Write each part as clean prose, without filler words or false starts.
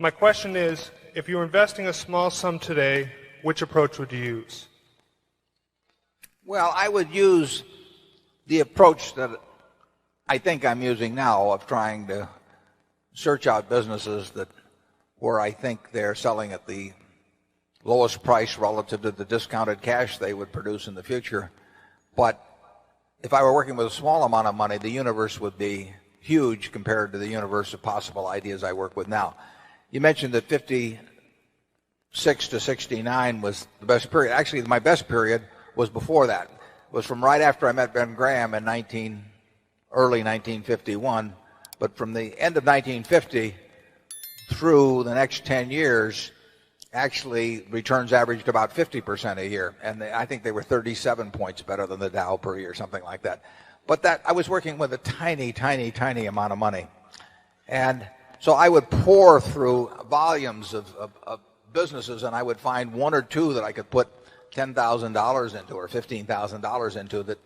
My question is, if you were investing a small sum today, which approach would you use? Well, I would use the approach that I think I'm using now of trying to search out businesses where I think they're selling at the lowest price relative to the discounted cash they would produce in the future. But if I were working with a small amount of money, the universe would be huge compared to the universe of possible ideas I work with now. You mentioned that 56 to 69 was the best period. Actually, my best period was before that. It was from right after I met Ben Graham in early 1951. But from the end of 1950 through the next 10 years, actually returns averaged about 50% a year. And I think they were 37 points better than the Dow per year, something like that. But I was working with a tiny, tiny, tiny amount of money. And so I would pour through volumes of businesses, and I would find one or two that I could put $10,000 into or $15,000 into that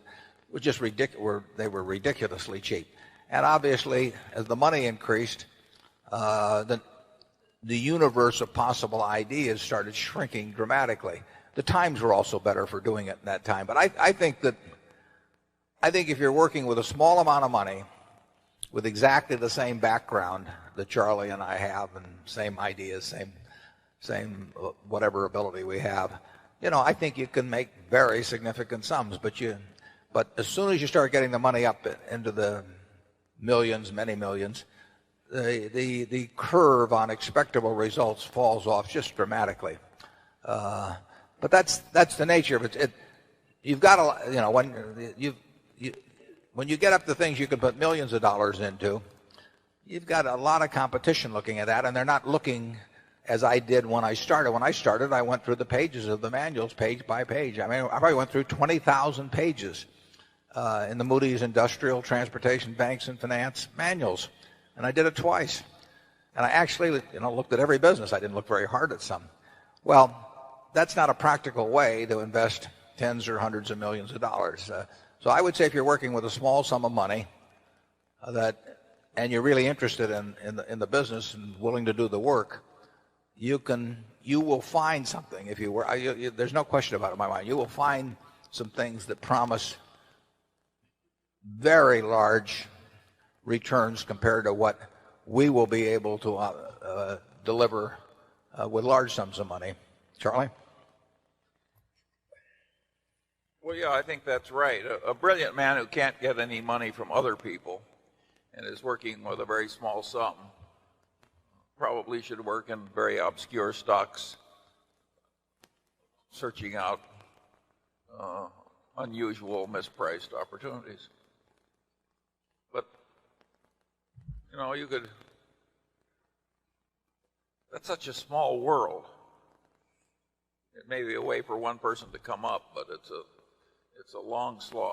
were just ridiculous. They were ridiculously cheap. And obviously, as the money increased, the universe of possible ideas started shrinking dramatically. The times were also better for doing it in that time. But I think if you're working with a small amount of money, with exactly the same background that Charlie and I have, and same ideas, same whatever ability we have, I think you can make very significant sums. But as soon as you start getting the money up into the millions, many millions, the curve on expectable results falls off just dramatically. But that's the nature of it. You've got to, when you get up to things you can put millions of dollars into, you've got a lot of competition looking at that, and they're not looking as I did when I started. When I started, I went through the pages of the manuals page by page. I mean, I probably went through 20,000 pages in the Moody's Industrial, Transportation, Banks, and Finance manuals. And I did it twice. And I actually, looked at every business. I didn't look very hard at some. Well, that's not a practical way to invest tens or hundreds of millions of dollars. So I would say if you're working with a small sum of money and you're really interested in the business and willing to do the work, you will find something. If you were, there's no question about it in my mind. You will find some things that promise very large returns compared to what we will be able to deliver with large sums of money. Charlie? Well, yeah, I think that's right. A brilliant man who can't get any money from other people and is working with a very small sum probably should work in very obscure stocks, searching out unusual, mispriced opportunities. But, that's such a small world. It may be a way for one person to come up, but it's a long slog.